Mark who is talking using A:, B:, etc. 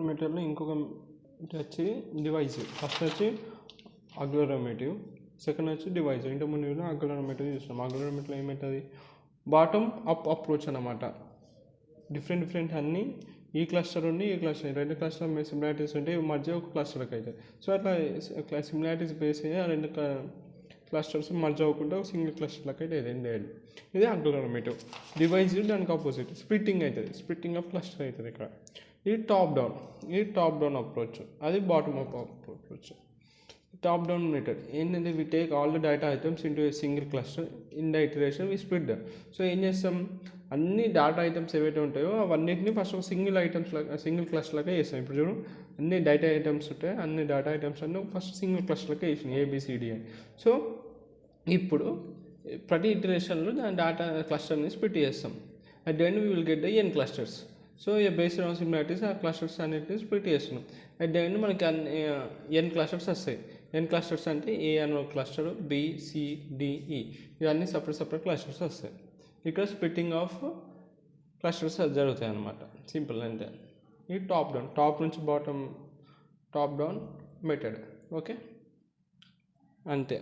A: మెథడ్లో ఇంకొక వచ్చి డివైజ్. ఫస్ట్ వచ్చి అగ్లోమరేటివ్, సెకండ్ వచ్చి డివైజ్. ఇంతకుముందు అగ్లోమరేటివ్ చూసినాం. అగ్లోమరేటివ్లో ఏమవుతుంది, బాటమ్ అప్ అప్రోచ్ అన్నమాట. డిఫరెంట్ అన్నీ ఈ క్లస్టర్ ఉండి ఈ క్లస్టర్, రెండు క్లస్టర్ సిమిలారిటీస్ ఉంటే మధ్య ఒక క్లస్టర్కి అవుతాయి. సో అట్లా సిమిలారిటీస్ బేస్ అయ్యి ఆ రెండు క్లస్టర్స్ మధ్య అవ్వకుండా ఒక సింగిల్ క్లస్టర్లకి అయితే రెండు. ఇది అగ్లోమరేటివ్. డివైజ్ దానికి ఆపోజిట్ స్ప్లిట్టింగ్ అవుతుంది, స్ప్లిట్టింగ్ ఆఫ్ క్లస్టర్ అవుతుంది ఇక్కడ. ఇది టాప్ డౌన్ అప్రోచ్, అది bottom up approach. Top down method ఏంటంటే we take all the data items into a single cluster, in the iteration we split the. So ఏం చేస్తాం, అన్ని data items ఏవైతే ఉంటాయో అవన్నిటిని ఫస్ట్ ఒక సింగిల్ క్లస్టర్లకే వేస్తాం. ఇప్పుడు చూడు, అన్ని డేటా ఐటమ్స్ ఉంటాయి, అన్ని డేటా ఐటమ్స్ అన్నీ ఫస్ట్ సింగిల్ క్లస్టర్లకే వేసినాయి, ABCD అని. సో ఇప్పుడు ప్రతి ఇటరేషన్లో దాని డేటా క్లస్టర్ని స్ప్లిట్ చేస్తాం. At the end we will get the n clusters. So based on similarities ఆ క్లస్టర్స్ అన్నిటిని స్ప్లిట్ చేస్తున్నాం. అట్ ద ఎండ్ మనకి n క్లస్టర్స్ వస్తాయి. n క్లస్టర్స్ అంటే A అనే ఒక క్లస్టర్, BCDE ఇవన్నీ సపరేట్ క్లస్టర్స్ వస్తాయి. ఇక్కడ స్ప్లిట్టింగ్ ఆఫ్ క్లస్టర్స్ జరుగుతాయి అన్నమాట. సింపుల్ అంతే. ఈ టాప్ నుంచి bottom, top down method. Okay, అంతే.